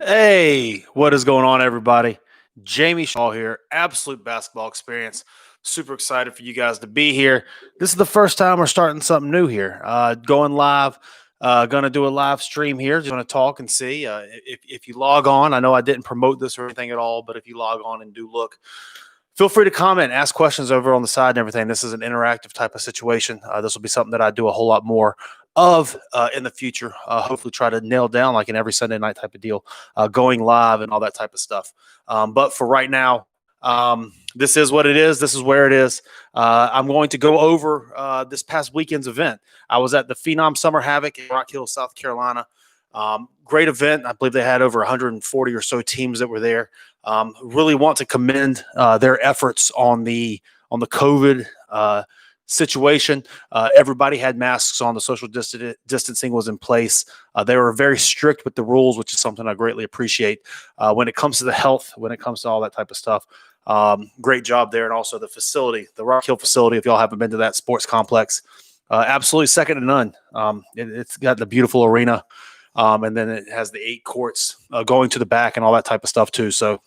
Hey, what is going on, everybody? Jamie Shaw here, Absolute Basketball Experience. Super excited for you guys to be here. This is the first time we're starting something new here. Going live, going to do a live stream here. Just going to talk and see. If you log on, I know I didn't promote this or anything at all, but if you log on and do look, feel free to comment, ask questions over on the side and everything. This is an interactive type of situation. This will be something that I do a whole lot more of in the future. Hopefully try to nail down like an every Sunday night type of deal, going live and all that type of stuff. But for right now, this is what it is. This is where it is. I'm going to go over this past weekend's event. I was at the Phenom Summer Havoc in Rock Hill, South Carolina. Great event. I believe they had over 140 or so teams that were there. Really want to commend their efforts on the COVID situation. Everybody had masks on. The social distancing was in place. They were very strict with the rules, which is something I greatly appreciate when it comes to the health, when it comes to all that type of stuff. Great job there. And also the facility, the Rock Hill facility, if y'all haven't been to that sports complex, absolutely second to none. It's got the beautiful arena. And then it has the 8 courts going to the back and all that type of stuff too. So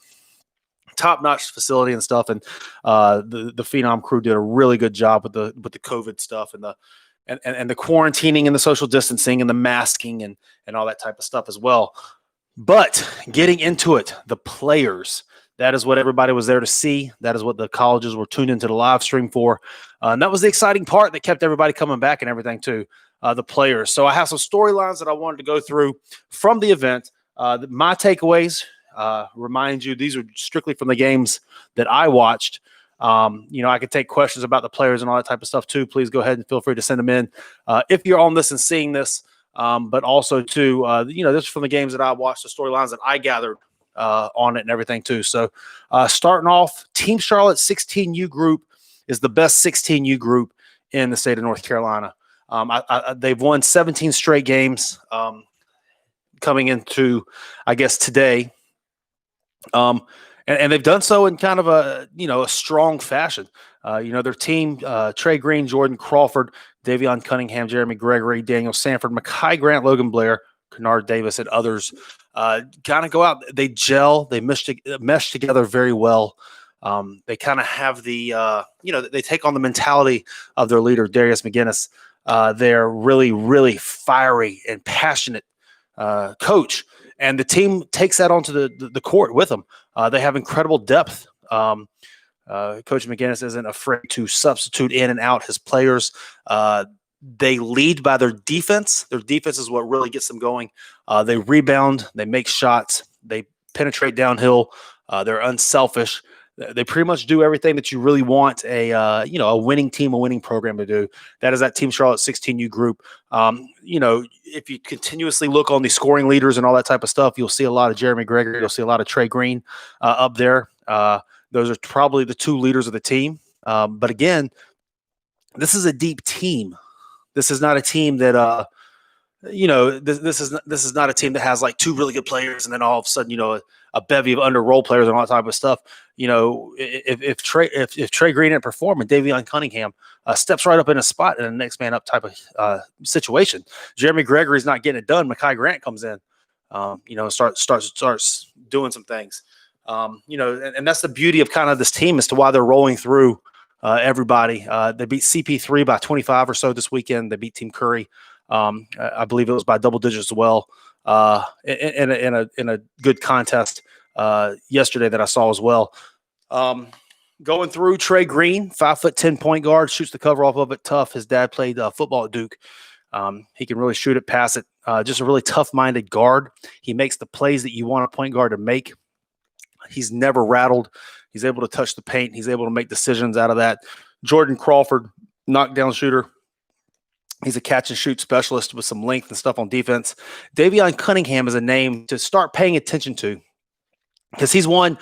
top-notch facility and stuff. And the Phenom crew did a really good job with the COVID stuff and the quarantining and the social distancing and the masking and all that type of stuff as well. But getting into it, the players, that is what everybody was there to see. That is what the colleges were tuned into the live stream for. And that was the exciting part that kept everybody coming back and everything too. The players. So I have some storylines that I wanted to go through from the event. My takeaways, remind you, these are strictly from the games that I watched. I could take questions about the players and all that type of stuff too. Please go ahead and feel free to send them in if you're on this and seeing this. But also too, this is from the games that I watched, the storylines that I gathered on it and everything too. So starting off, Team Charlotte 16U group is the best 16U group in the state of North Carolina. They've won 17 straight games coming into, I guess, today. And they've done so in kind of a strong fashion. Their team, Trey Green, Jordan Crawford, Davion Cunningham, Jeremy Gregory, Daniel Sanford, Makai Grant, Logan Blair, Kennard Davis, and others kind of go out. They gel. They mesh together very well. They kind of have the, they take on the mentality of their leader, Darius McGinnis. They're really, really fiery and passionate coach, and the team takes that onto the court with them. They have incredible depth. Coach McGinnis isn't afraid to substitute in and out his players. They lead by their defense. Their defense is what really gets them going. They rebound. They make shots. They penetrate downhill. They're unselfish. They pretty much do everything that you really want a winning team, a winning program to do. That is that Team Charlotte 16U group. If you continuously look on the scoring leaders and all that type of stuff, you'll see a lot of Jeremy Gregory. You'll see a lot of Trey Green up there. Those are probably the 2 leaders of the team. But again, this is a deep team. This is not a team that this is not a team that has like 2 really good players and then all of a sudden a bevy of under role players and all that type of stuff. If Trey Green didn't perform and Davion Cunningham steps right up in a spot in a next man up type of situation, Jeremy Gregory's not getting it done. Makai Grant comes in, starts doing some things. And that's the beauty of kind of this team as to why they're rolling through everybody. They beat CP3 by 25 or so this weekend. They beat Team Curry. I believe it was by double digits as well. In a good contest yesterday that I saw as well. Going through Trey Green, 5'10" point guard, shoots the cover off of it tough. His dad played football at Duke. He can really shoot it, pass it. Just a really tough-minded guard. He makes the plays that you want a point guard to make. He's never rattled. He's able to touch the paint. He's able to make decisions out of that. Jordan Crawford, knockdown shooter. He's a catch and shoot specialist with some length and stuff on defense. Davion Cunningham is a name to start paying attention to because he's one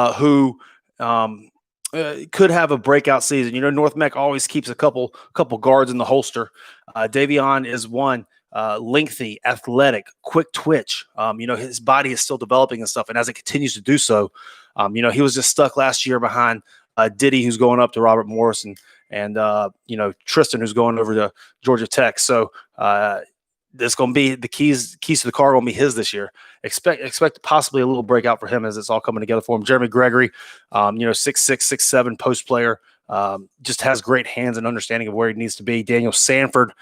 who could have a breakout season. North Mech always keeps a couple guards in the holster. Davion is one, lengthy, athletic, quick twitch. His body is still developing and stuff. And as it continues to do so, he was just stuck last year behind Diddy, who's going up to Robert Morris, and Tristan, who's going over to Georgia Tech. So There's going to be the keys to the car going to be his this year. Expect possibly a little breakout for him as it's all coming together for him. Jeremy Gregory, 6'6", 6'7" post player, just has great hands and understanding of where he needs to be. Daniel Sanford,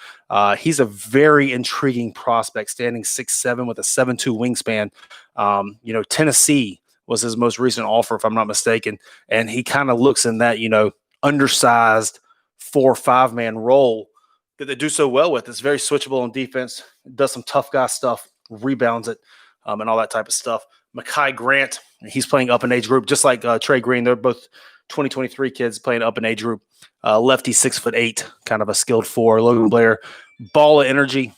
he's a very intriguing prospect, standing 6'7" with a 7'2" wingspan. Tennessee was his most recent offer, if I'm not mistaken, and he kind of looks in that undersized 4 or 5 man role that they do so well with. It's very switchable on defense, does some tough guy stuff, rebounds it, and all that type of stuff. Makai Grant, he's playing up in age group, just like Trey Green. They're both 2023 kids playing up in age group. Lefty, 6'8", kind of a skilled 4. Logan Blair, ball of energy,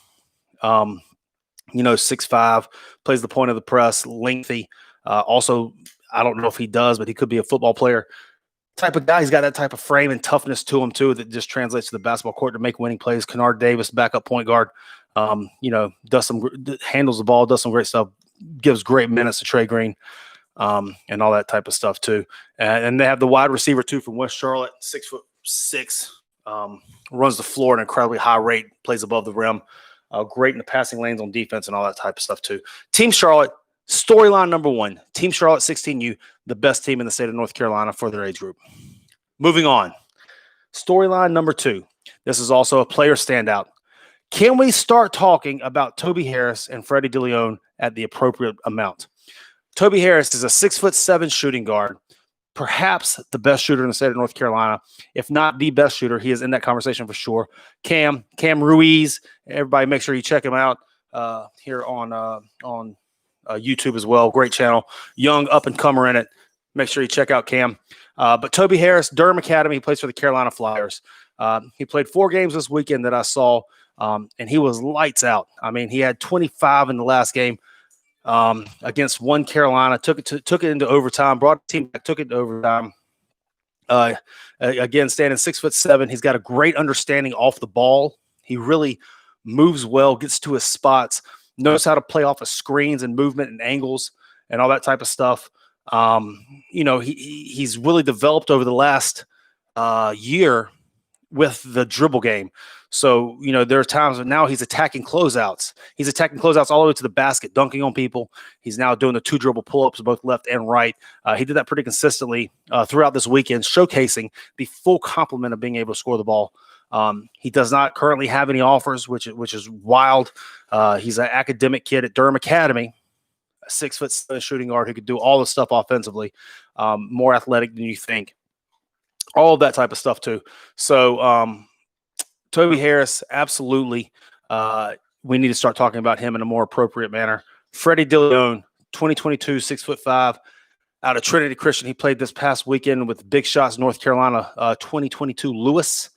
6'5", plays the point of the press, lengthy. Also, I don't know if he does, but he could be a football player type of guy. He's got that type of frame and toughness to him too that just translates to the basketball court to make winning plays. Kennard Davis, backup point guard, handles the ball, does some great stuff, gives great minutes to Trey Green, and all that type of stuff too. And they have the wide receiver too from West Charlotte, 6'6", runs the floor at an incredibly high rate, plays above the rim, great in the passing lanes on defense and all that type of stuff too. Team Charlotte. Storyline number 1, Team Charlotte 16U, the best team in the state of North Carolina for their age group. Moving on. Storyline number 2. This is also a player standout. Can we start talking about Toby Harris and Freddie De Leon at the appropriate amount? Toby Harris is a 6'7" shooting guard, perhaps the best shooter in the state of North Carolina. If not the best shooter, he is in that conversation for sure. Cam Ruiz, everybody make sure you check him out here on YouTube as well. Great channel. Young up-and-comer in it. Make sure you check out Cam. But Toby Harris, Durham Academy, he plays for the Carolina Flyers. He played 4 games this weekend that I saw, and he was lights out. I mean, he had 25 in the last game against one Carolina, took it into overtime, brought the team back, took it to overtime. Again, standing 6'7", he's got a great understanding off the ball. He really moves well, gets to his spots, knows how to play off of screens and movement and angles and all that type of stuff. He's really developed over the last year with the dribble game. So, there are times when now he's attacking closeouts. He's attacking closeouts all the way to the basket, dunking on people. He's now doing the 2 dribble pull-ups, both left and right. He did that pretty consistently throughout this weekend, showcasing the full complement of being able to score the ball. He does not currently have any offers, which is wild. He's an academic kid at Durham Academy, a 6'7" shooting guard who could do all the stuff offensively, more athletic than you think. All of that type of stuff too. So Toby Harris, absolutely. We need to start talking about him in a more appropriate manner. Freddie Dillon, 2022, 6'5", out of Trinity Christian. He played this past weekend with Big Shots North Carolina, 2022 Lewis.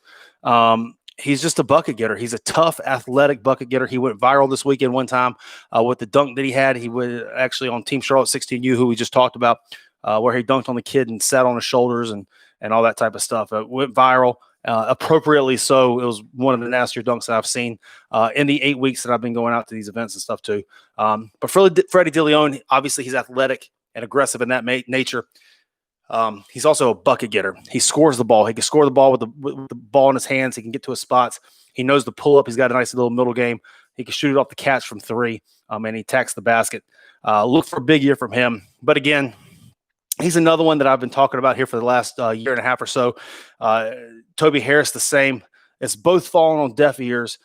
He's just a bucket getter. He's a tough, athletic bucket getter. He went viral this weekend one time with the dunk that he had. He was actually on Team Charlotte 16U, who we just talked about, where he dunked on the kid and sat on his shoulders and all that type of stuff. It went viral, appropriately so. It was one of the nastier dunks that I've seen in the 8 weeks that I've been going out to these events and stuff too. But Freddie De Leon, obviously he's athletic and aggressive in that nature. He's also a bucket getter. He scores the ball. He can score the ball with the ball in his hands. He can get to his spots. He knows the pull-up. He's got a nice little middle game. He can shoot it off the catch from 3, and he attacks the basket. Look for a big year from him. But again, he's another one that I've been talking about here for the last year and a half or so. Toby Harris, the same. It's both falling on deaf ears.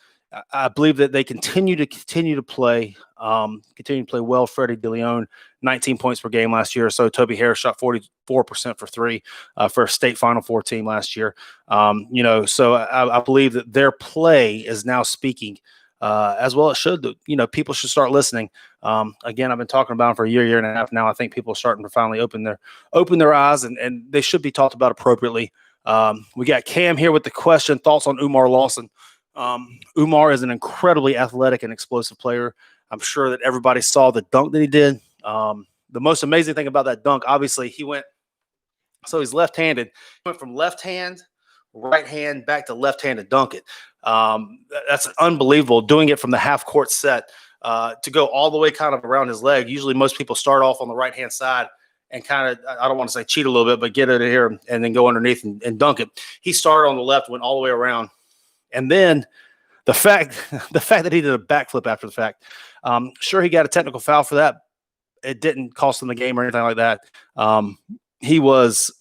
I believe that they continue to play well. Freddie De Leon, 19 points per game last year. So Toby Harris shot 44% for 3 for a state Final Four team last year. So I believe that their play is now speaking as well. It should. People should start listening. Again, I've been talking about them for a year and a half now. I think people are starting to finally open their eyes, and they should be talked about appropriately. We got Cam here with the question: thoughts on Umar Lawson? Umar is an incredibly athletic and explosive player. I'm sure that everybody saw the dunk that he did. The most amazing thing about that dunk, obviously, he's left-handed. He went from left hand, right hand, back to left hand to dunk it. That's unbelievable. Doing it from the half-court set to go all the way kind of around his leg. Usually most people start off on the right-hand side and kind of, I don't want to say cheat a little bit, but get it here and then go underneath and dunk it. He started on the left, went all the way around. And then the fact that he did a backflip after the fact. Sure, he got a technical foul for that. It didn't cost him the game or anything like that. It was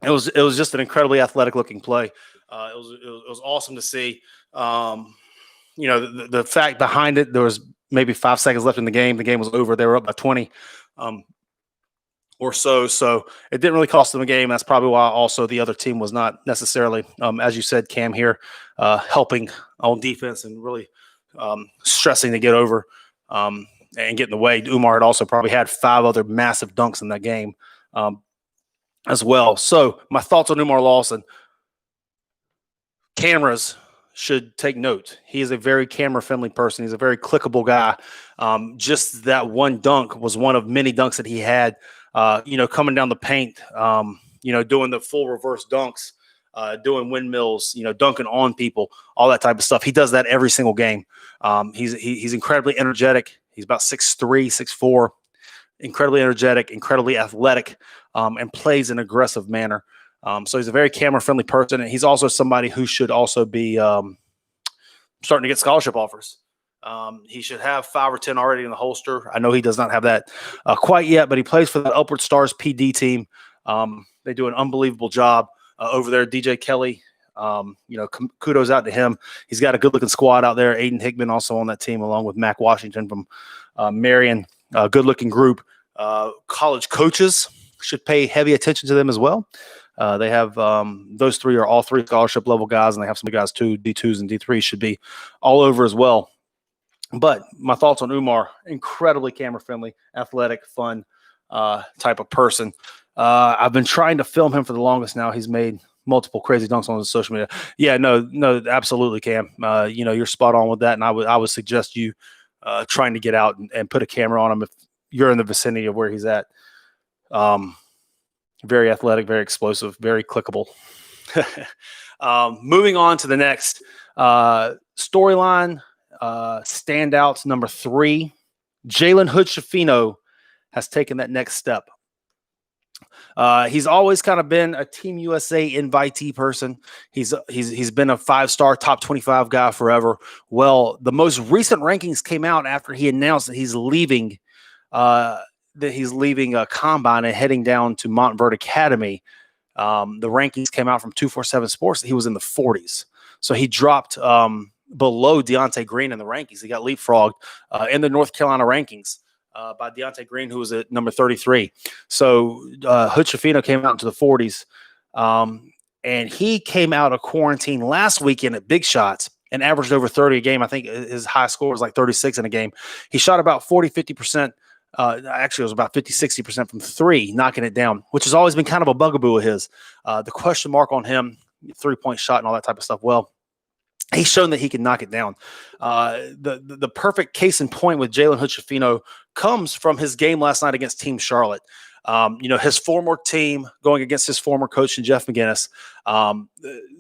just an incredibly athletic looking play. It was awesome to see. The fact behind it, there was maybe 5 seconds left in the game. The game was over. They were up by 20 or so. So it didn't really cost them a game. That's probably why also the other team was not necessarily, as you said, Cam here, helping on defense and really stressing to get over and get in the way. Umar had also probably had 5 other massive dunks in that game as well. So my thoughts on Umar Lawson. Cameras should take note. He is a very camera-friendly person. He's a very clickable guy. Just that one dunk was one of many dunks that he had, coming down the paint, doing the full reverse dunks, doing windmills, dunking on people, all that type of stuff. He does that every single game. He's incredibly energetic. He's about 6'3", 6'4", incredibly energetic, incredibly athletic, and plays in an aggressive manner. So he's a very camera-friendly person, and he's also somebody who should also be starting to get scholarship offers. He should have 5 or 10 already in the holster. I know he does not have that quite yet, but he plays for the Upward Stars PD team. They do an unbelievable job over there. DJ Kelly, kudos out to him. He's got a good-looking squad out there. Aiden Hickman also on that team, along with Mac Washington from Marion. Good-looking group. College coaches should pay heavy attention to them as well. They have those 3 are all 3 scholarship level guys, and they have some guys too. D2s and D3s should be all over as well. But my thoughts on Umar: incredibly camera friendly, athletic, fun type of person. I've been trying to film him for the longest now. He's made multiple crazy dunks on his social media. Yeah, no, absolutely, Cam. You're spot on with that, and I would suggest you trying to get out and put a camera on him if you're in the vicinity of where he's at. Very athletic, very explosive, very clickable. Moving on to the next storyline, standouts number 3. Jalen Hood-Schifino has taken that next step. He's always kind of been a Team USA invitee person. He's been a 5-star top 25 guy forever. Well, the most recent rankings came out after he announced that he's leaving Combine and heading down to Montverde Academy. The rankings came out from 247 Sports. He was in the 40s. So he dropped below Deontay Green in the rankings. He got leapfrogged in the North Carolina rankings by Deontay Green, who was at number 33. So Hood-Schifino came out into the 40s. And he came out of quarantine last weekend at Big Shots and averaged over 30 a game. I think his high score was like 36 in a game. He shot about 40-50%. Actually, it was about 50-60% from 3, knocking it down, which has always been kind of a bugaboo of his. The question mark on him, 3-point shot and all that type of stuff. Well, he's shown that he can knock it down. The perfect case in point with Jalen Hood-Schifino comes from his game last night against Team Charlotte. His former team going against his former coach, Jeff McGinnis.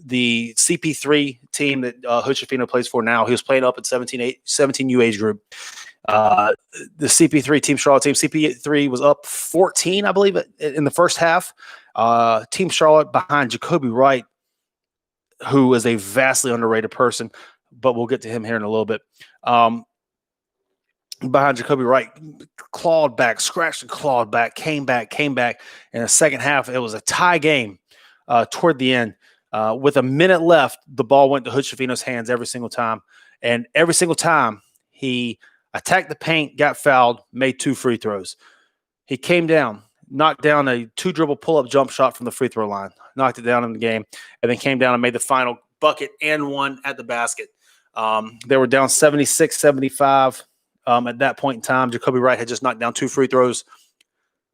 The CP3 team that Hood-Schifino plays for now, he was playing up at 17U age group. The CP3 Team Charlotte team, CP3 was up 14, I believe, in the first half. Team Charlotte behind Jacoby Wright, who is a vastly underrated person, but we'll get to him here in a little bit. Behind Jacoby Wright, clawed back, scratched and clawed back, came back. In the second half, it was a tie game toward the end. With a minute left, the ball went to Hood-Schifino's hands every single time. And every single time, he attacked the paint, got fouled, made 2 free throws. He came down, knocked down a 2-dribble pull-up jump shot from the free throw line, knocked it down in the game, and then came down and made the final bucket and one at the basket. They were down 76-75 at that point in time. Jacoby Wright had just knocked down 2 free throws.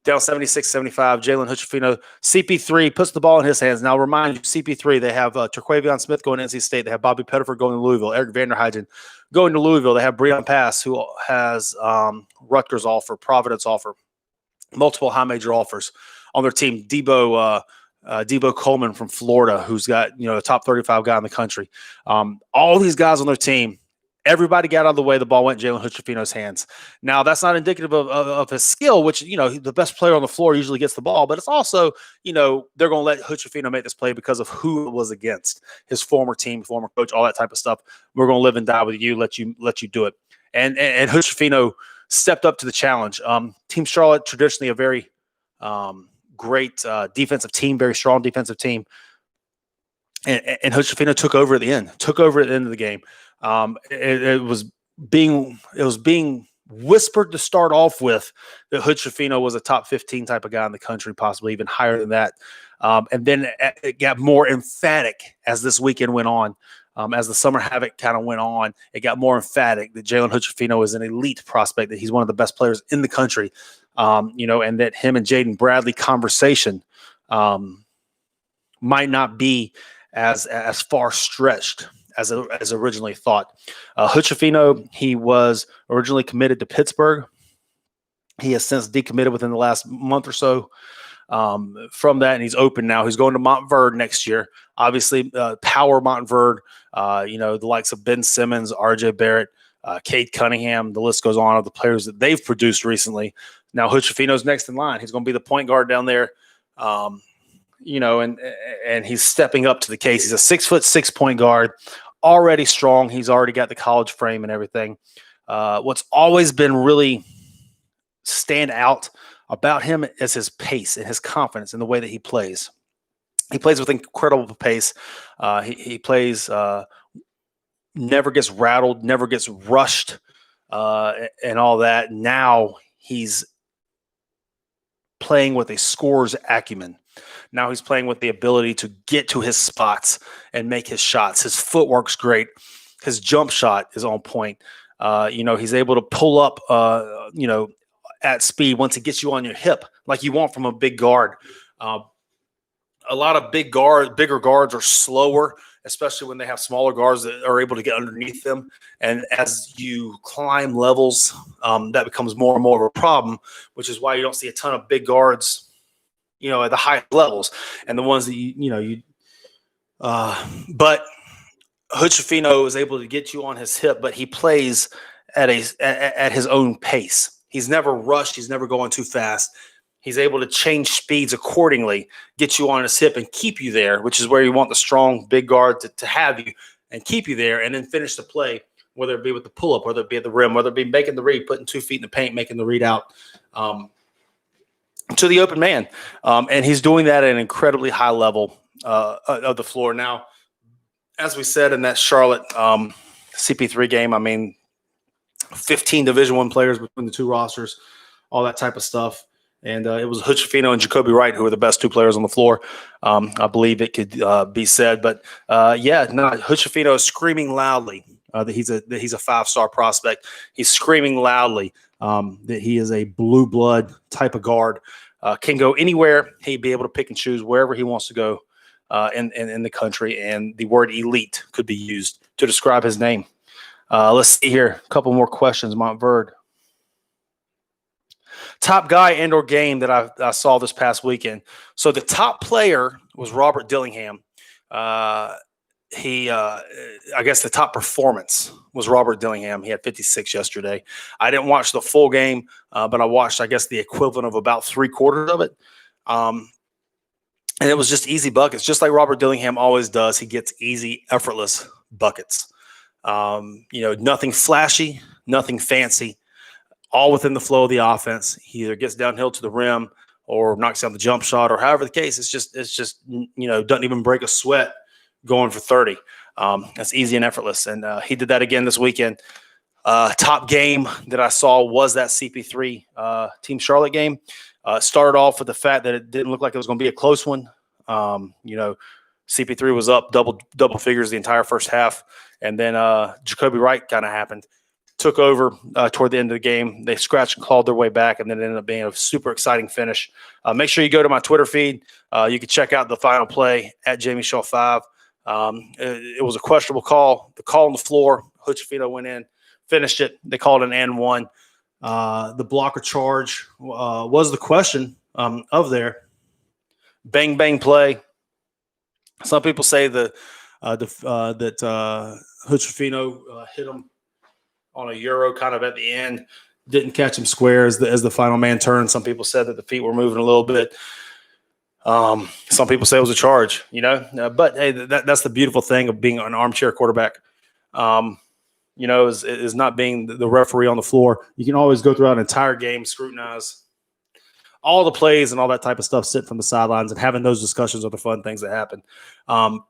Down 76-75, Jalen Hood-Schifino. CP3 puts the ball in his hands. Now, remind you, CP3, they have Terquavion Smith going to NC State. They have Bobby Pettiford going to Louisville. Eric Vanderhygen going to Louisville. They have Breon Pass, who has Rutgers offer, Providence offer, multiple high major offers on their team. Debo Coleman from Florida, who's got a top 35 guy in the country. All these guys on their team Everybody got out of the way. The ball went in Jalen Hood-Schifino's hands. Now, that's not indicative of his skill, which, the best player on the floor usually gets the ball. But it's also, they're going to let Hood-Schifino make this play because of who it was against, his former team, former coach, all that type of stuff. We're going to live and die with you, let you do it. And Hood-Schifino stepped up to the challenge. Team Charlotte, traditionally a very great defensive team, very strong defensive team. And Hood-Schifino took over at the end of the game. It was being whispered to start off with that Hood-Schifino was a top 15 type of guy in the country, possibly even higher than that. And then it got more emphatic as this weekend went on. As the summer Havoc kind of went on, it got more emphatic that Jalen Hood-Schifino is an elite prospect, that he's one of the best players in the country, and that him and Jaden Bradley conversation might not be as far stretched as originally thought. Hood-Schifino, he was originally committed to Pittsburgh. He has since decommitted within the last month or so from that, and he's open now. He's going to Montverde next year. Obviously, power Montverde, the likes of Ben Simmons, RJ Barrett, Cade Cunningham, the list goes on of the players that they've produced recently. Now, Hood-Schifino's next in line. He's going to be the point guard down there. And he's stepping up to the case. He's a 6'6" point guard, already strong. He's already got the college frame and everything. What's always been really stand out about him is his pace and his confidence in the way that he plays. He plays with incredible pace. He plays, never gets rattled, never gets rushed, and all that. Now he's playing with a scorer's acumen. Now he's playing with the ability to get to his spots and make his shots. His footwork's great. His jump shot is on point. He's able to pull up, at speed once he gets you on your hip, like you want from a big guard. A lot of bigger guards are slower, especially when they have smaller guards that are able to get underneath them. And as you climb levels, that becomes more and more of a problem, which is why you don't see a ton of big guards, at the high levels, and the ones that but Hood-Schifino is able to get you on his hip, but he plays at his own pace. He's never rushed. He's never going too fast. He's able to change speeds accordingly, get you on his hip and keep you there, which is where you want the strong big guard to have you and keep you there, and then finish the play, whether it be with the pull-up, whether it be at the rim, whether it be making the read, putting 2 feet in the paint, making the read out to the open man. And he's doing that at an incredibly high level of the floor. Now, as we said in that Charlotte CP3 game, 15 Division I players between the two rosters, all that type of stuff. And it was Hood-Schifino and Jacoby Wright who were the best two players on the floor. I believe it could be said. But, Hood-Schifino is screaming loudly that he's a 5-star prospect. He's screaming loudly that he is a blue blood type of guard. Can go anywhere. He'd be able to pick and choose wherever he wants to go in the country. And the word elite could be used to describe his name. Let's see here. A couple more questions. Montverde. Top guy and or game that I saw this past weekend. So the top player was Robert Dillingham. I guess the top performance was Robert Dillingham. He had 56 yesterday. I didn't watch the full game, but I watched, I guess, the equivalent of about 3/4 of it. And it was just easy buckets, just like Robert Dillingham always does. He gets easy, effortless buckets. Nothing flashy, nothing fancy, all within the flow of the offense. He either gets downhill to the rim or knocks down the jump shot, or however the case. It's just doesn't even break a sweat going for 30. That's easy and effortless. And he did that again this weekend. Top game that I saw was that CP3 Team Charlotte game. Started off with the fact that it didn't look like it was going to be a close one. CP3 was up double figures the entire first half. And then Jacoby Wright kind of happened. Took over toward the end of the game. They scratched and clawed their way back, and then it ended up being a super exciting finish. Make sure you go to my Twitter feed. You can check out the final play at Jamie Shaw 5. It was a questionable call. The call on the floor, Hood-Schifino went in, finished it. They called an and one. The blocker charge was the question of there. Bang, bang play. Some people say that Hood-Schifino hit him on a Euro kind of at the end. Didn't catch him square as the final man turned. Some people said that the feet were moving a little bit. Some people say it was a charge, but hey, that's the beautiful thing of being an armchair quarterback. Is not being the referee on the floor. You can always go throughout an entire game, scrutinize all the plays and all that type of stuff, sit from the sidelines, and having those discussions are the fun things that happen. And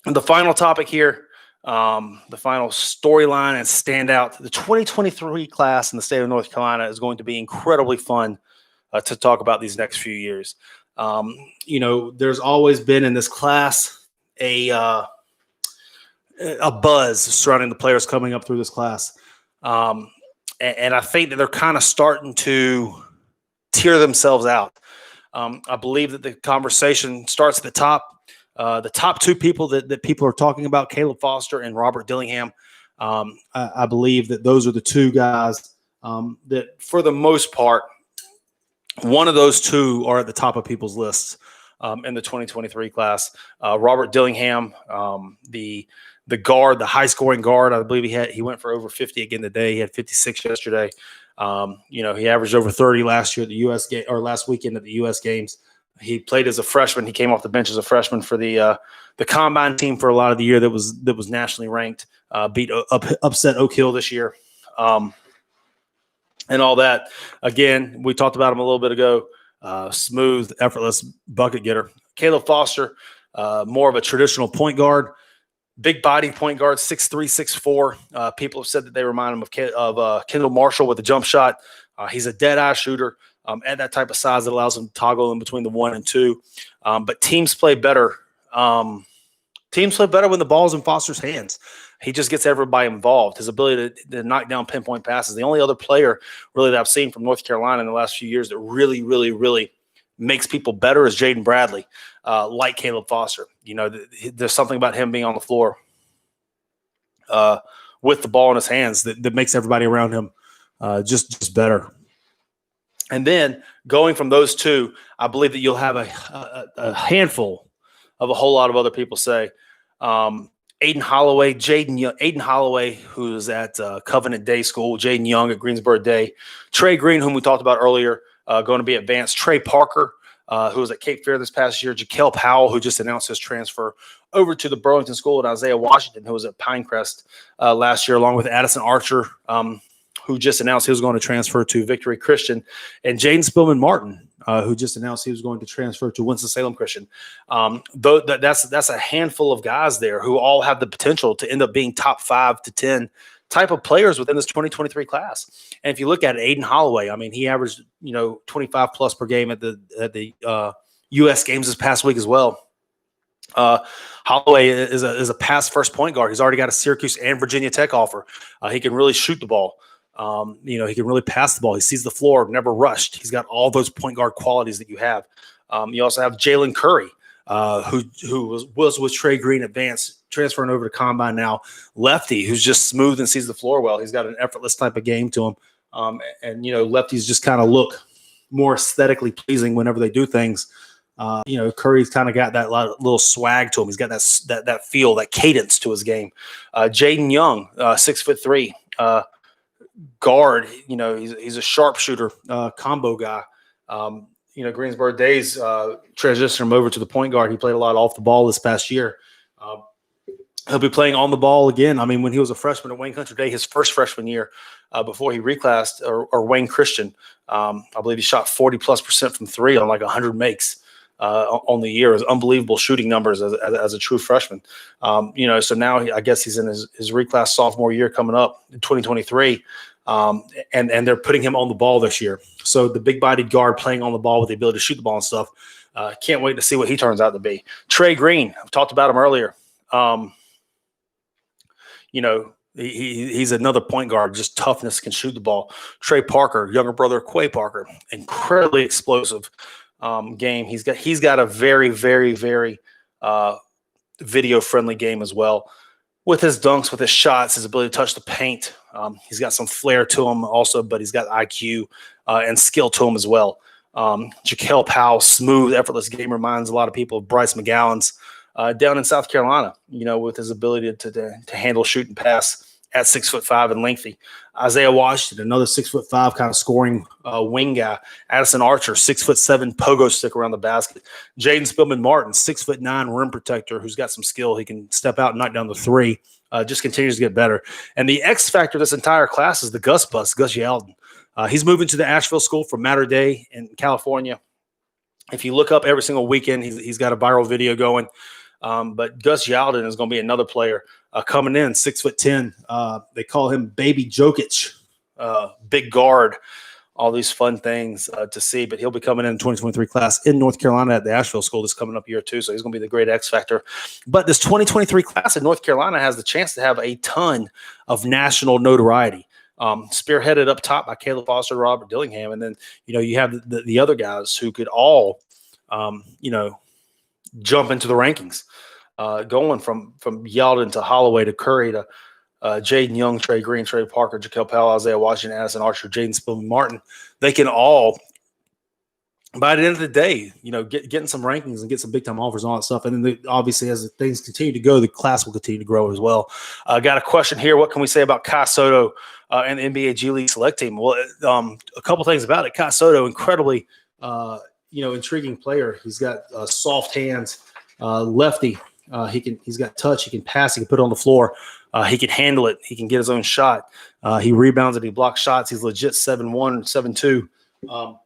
the final topic here, the final storyline and standout, the 2023 class in the state of North Carolina is going to be incredibly fun to talk about these next few years. There's always been in this class a buzz surrounding the players coming up through this class. And I think that they're kind of starting to tear themselves out. I believe that the conversation starts at the top. The top two people that people are talking about, Caleb Foster and Robert Dillingham. I believe that those are the two guys that, for the most part, one of those two are at the top of people's lists in the 2023 class. Robert Dillingham, the guard, the high-scoring guard, I believe he went for over 50 again today. He had 56 yesterday. He averaged over 30 last year at the U.S. game, or last weekend at the U.S. games. He played as a freshman. He came off the bench as a freshman for the combine team for a lot of the year that was nationally ranked. Upset Oak Hill this year. And all that. Again, we talked about him a little bit ago. Smooth, effortless bucket getter. Caleb Foster, more of a traditional point guard, big body point guard, 6'3", 6'4". People have said that they remind him of Kendall Marshall with a jump shot. He's a dead-eye shooter at that type of size that allows him to toggle in between the 1 and 2. But teams play better. Teams play better when the ball's in Foster's hands. He just gets everybody involved. His ability to knock down pinpoint passes. The only other player really that I've seen from North Carolina in the last few years that really, really, really makes people better is Jaden Bradley, like Caleb Foster. There's something about him being on the floor with the ball in his hands that makes everybody around him just better. And then going from those two, I believe that you'll have a handful of a whole lot of other people say. Aiden Holloway, Aiden Holloway, who's at Covenant Day School, Jaden Young at Greensboro Day, Trey Green, whom we talked about earlier, going to be advanced, Trey Parker, who was at Cape Fear this past year, Jakel Powell, who just announced his transfer over to the Burlington School, and Isaiah Washington, who was at Pinecrest last year, along with Addison Archer, who just announced he was going to transfer to Victory Christian, and Jaden Spillman Martin, who just announced he was going to transfer to Winston-Salem Christian. That's a handful of guys there who all have the potential to end up being top 5 to 10 type of players within this 2023 class. And if you look at it, Aiden Holloway, I mean, he averaged 25 plus per game at the U.S. games this past week as well. Holloway is a pass first point guard. He's already got a Syracuse and Virginia Tech offer. He can really shoot the ball. He can really pass the ball. He sees the floor, never rushed. He's got all those point guard qualities that you have. You also have Jalen Curry, who was with Trey Green advanced, transferring over to Combine now. Lefty, who's just smooth and sees the floor well. He's got an effortless type of game to him. Lefties just kind of look more aesthetically pleasing whenever they do things. Curry's kind of got that little swag to him. He's got that feel, that cadence to his game. Jaden Young, 6'3", guard. He's a sharpshooter, combo guy. Greensboro Days transitioned him over to the point guard. He played a lot off the ball this past year. He'll be playing on the ball again. I mean, when he was a freshman at Wayne Country Day, his first freshman year before he reclassed, or Wayne Christian, I believe he shot 40+% from 3 on like 100 makes on the year. It was unbelievable shooting numbers as a true freshman. So now I guess he's in his reclass sophomore year coming up in 2023. And they're putting him on the ball this year. So the big-bodied guard playing on the ball with the ability to shoot the ball and stuff. Can't wait to see what he turns out to be. Trey Green, I've talked about him earlier. He's another point guard, just toughness, can shoot the ball. Trey Parker, younger brother of Quay Parker, incredibly explosive game. He's got a very, very, very video-friendly game as well. With his dunks, with his shots, his ability to touch the paint. He's got some flair to him also, but he's got IQ and skill to him as well. Jakel Powell, smooth, effortless game, reminds a lot of people of Bryce McGowan's down in South Carolina, with his ability to handle, shoot, and pass at 6'5" and lengthy. Isaiah Washington, another 6'5" kind of scoring wing guy. Addison Archer, 6'7" pogo stick around the basket. Jaden Spillman Martin, 6'9" rim protector who's got some skill. He can step out and knock down the three. Just continues to get better. And the X factor of this entire class is the Gus bus, Gus Alden. He's moving to the Asheville School from Mater Dei in California. If you look up every single weekend, he's got a viral video going. But Gus Alden is going to be another player coming in, 6'10". They call him Baby Jokic, big guard, all these fun things to see. But he'll be coming in the 2023 class in North Carolina at the Asheville School this coming up year too. So he's going to be the great X factor. But this 2023 class in North Carolina has the chance to have a ton of national notoriety. Spearheaded up top by Caleb Foster, Robert Dillingham, and then you have the other guys who could all jump into the rankings, going from Yeldon to Holloway to Curry to Jaden Young, Trey Green, Trey Parker, Jakel Powell, Isaiah Washington, Addison Archer, Jaden Spillman Martin. They can all, by the end of the day, get in some rankings and get some big time offers and all that stuff. And then obviously, as things continue to go, the class will continue to grow as well. Got a question here. What can we say about Kai Soto and the NBA G League Select Team? Well, a couple things about it. Kai Soto, incredibly, intriguing player. He's got soft hands, lefty. He's got touch. He can pass. He can put it on the floor. He can handle it. He can get his own shot. He rebounds it. He blocks shots. He's legit 7'1", 7'2".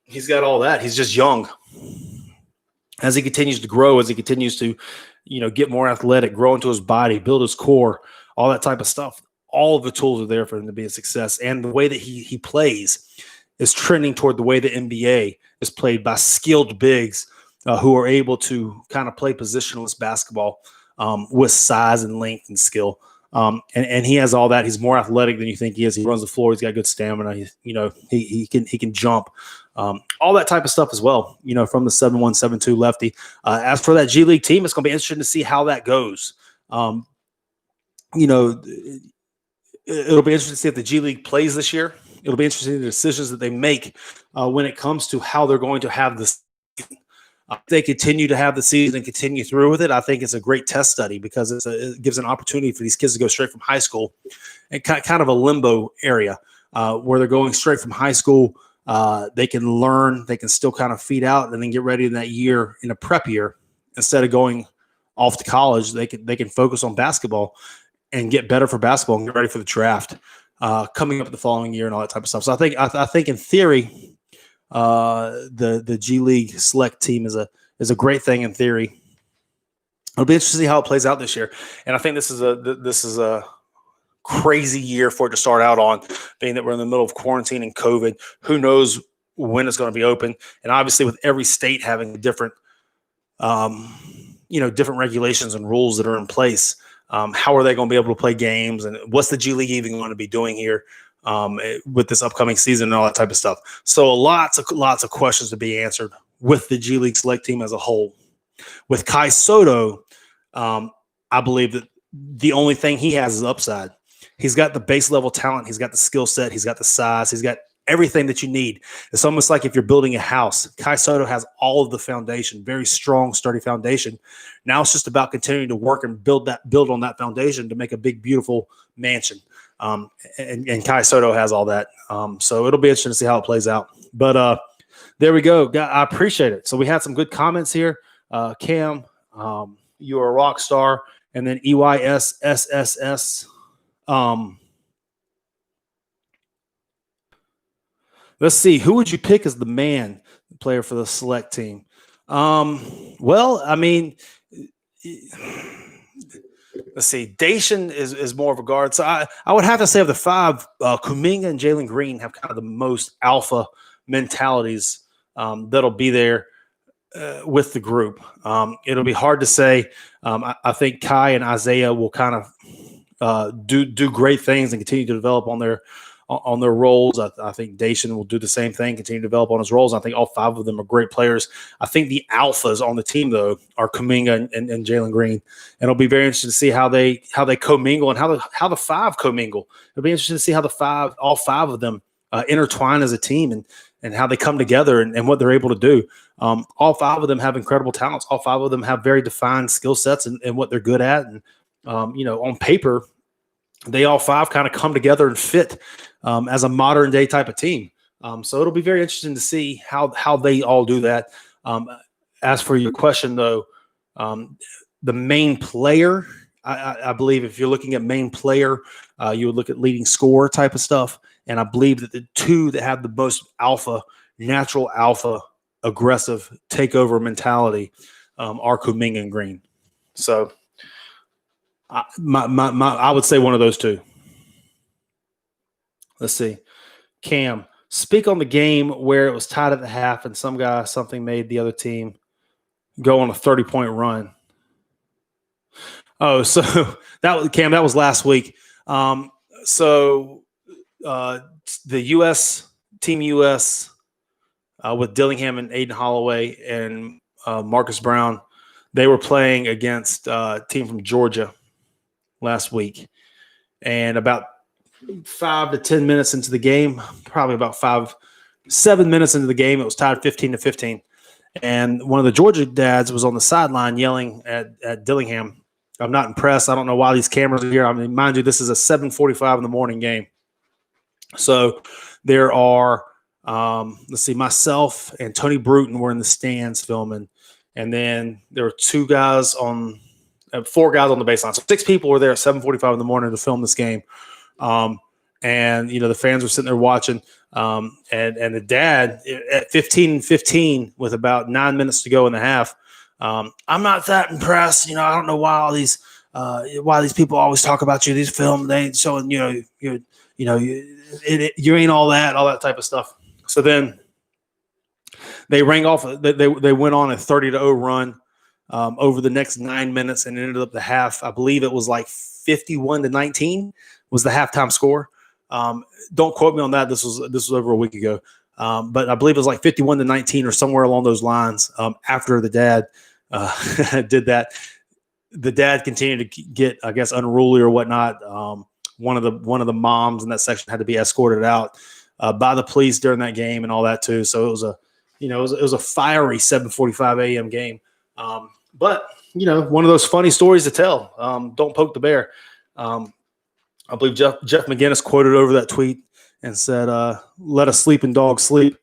He's got all that. He's just young. As he continues to grow, as he continues to, get more athletic, grow into his body, build his core, all that type of stuff, all of the tools are there for him to be a success. And the way that he plays is trending toward the way the NBA is played by skilled bigs who are able to kind of play positionless basketball with size and length and skill. And he has all that. He's more athletic than you think he is. He runs the floor. He's got good stamina. He can jump. All that type of stuff as well, from the 7'1", 7'2" lefty. As for that G League team, it's going to be interesting to see how that goes. It'll be interesting to see if the G League plays this year. It'll be interesting the decisions that they make when it comes to how they're going to have this. If they continue to have the season and continue through with it, I think it's a great test study because it gives an opportunity for these kids to go straight from high school and kind of a limbo area where they're going straight from high school. They can learn, they can still kind of feed out and then get ready in that year in a prep year instead of going off to college. They can focus on basketball and get better for basketball and get ready for the draft coming up the following year and all that type of stuff. So I think in theory, the G League Select Team is a great thing in theory. It'll be interesting to see how it plays out this year, and I think this is a crazy year for it to start out on, being that we're in the middle of quarantine and COVID. Who knows when it's going to be open? And obviously, with every state having different, different regulations and rules that are in place, how are they going to be able to play games? And what's the G League even going to be doing here with this upcoming season and all that type of stuff? So lots of questions to be answered with the G League Select Team as a whole. With Kai Soto, I believe that the only thing he has is upside. He's got the base level talent. He's got the skill set. He's got the size. He's got everything that you need. It's almost like if you're building a house. Kai Soto has all of the foundation, very strong, sturdy foundation. Now it's just about continuing to work and build on that foundation to make a big, beautiful mansion. And Kai Soto has all that. So it'll be interesting to see how it plays out. But there we go. I appreciate it. So we had some good comments here. Cam, you are a rock star. And then EYSSS. Let's see. Who would you pick as the man player for the select team? Well, I mean, let's see. Dacian is more of a guard. So I would have to say of the five, Kuminga and Jalen Green have kind of the most alpha mentalities that'll be there with the group. It'll be hard to say. I think Kai and Isaiah will kind of do great things and continue to develop on their roles. I think Dacian will do the same thing, continue to develop on his roles. I think all five of them are great players. I think the alphas on the team, though, are Kuminga and Jalen Green. And it'll be very interesting to see how they commingle and how the five commingle. It'll be interesting to see how all five of them intertwine as a team and how they come together and what they're able to do. All five of them have incredible talents. All five of them have very defined skill sets and what they're good at. And, on paper, they all five kind of come together and fit as a modern day type of team. So it'll be very interesting to see how they all do that. As for your question, though, the main player, I believe if you're looking at main player, you would look at leading scorer type of stuff. And I believe that the two that have the most natural alpha, aggressive takeover mentality are Kuminga and Green. So I would say one of those two. Let's see. Cam, speak on the game where it was tied at the half and something made the other team go on a 30-point run. Oh, so that was last week. The Team US with Dillingham and Aiden Holloway and Marcus Brown, they were playing against a team from Georgia last week. And about 5 to 10 minutes into the game, probably about 7 minutes into the game, it was tied 15-15. And one of the Georgia dads was on the sideline yelling at Dillingham, "I'm not impressed. I don't know why these cameras are here." I mean, mind you, this is a 7:45 in the morning game. So there are, myself and Tony Bruton were in the stands filming. And then there were 4 guys on the baseline. So 6 people were there at 7:45 in the morning to film this game. And the fans were sitting there watching. And the dad at 15-15 with about 9 minutes to go in the half. "I'm not that impressed. I don't know why why these people always talk about you. These film, they ain't showing, you ain't all that type of stuff." So then they rang off. They went on a 30-0 run over the next 9 minutes and ended up the half. I believe it was like 51-19 was the halftime score. Don't quote me on that. This was over a week ago. But I believe it was like 51-19 or somewhere along those lines. After the dad did that, the dad continued to get, I guess, unruly or whatnot. One of the moms in that section had to be escorted out by the police during that game and all that too. So it was a fiery 7:45 a.m. game. But one of those funny stories to tell. Don't poke the bear. I believe Jeff McGinnis quoted over that tweet and said, "Let a sleeping dog sleep."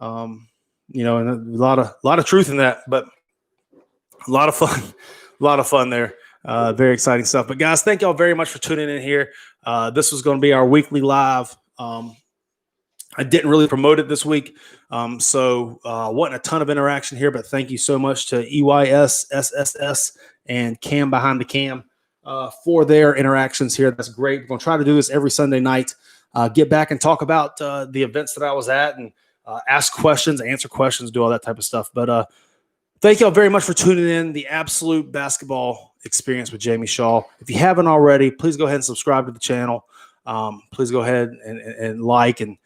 And a lot of truth in that, but a lot of fun there. Very exciting stuff. But guys, thank y'all very much for tuning in here. This was going to be our weekly live. I didn't really promote it this week, so wasn't a ton of interaction here. But thank you so much to EYS, SSS, and Cam Behind the Cam for their interactions here. That's great. We're going to try to do this every Sunday night. Get back and talk about the events that I was at and ask questions, answer questions, do all that type of stuff. But thank y'all very much for tuning in. The Absolute Basketball Experience with Jamie Shaw. If you haven't already, please go ahead and subscribe to the channel. Please go ahead and like and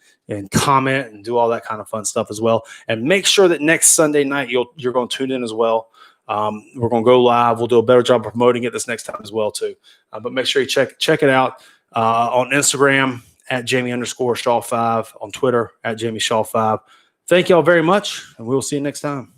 comment and do all that kind of fun stuff as well. And make sure that next Sunday night you're going to tune in as well. We're going to go live. We'll do a better job of promoting it this next time as well too. But make sure you check it out on Instagram at Jamie_Shaw5, on Twitter at Jamie Shaw5. Thank y'all very much, and we will see you next time.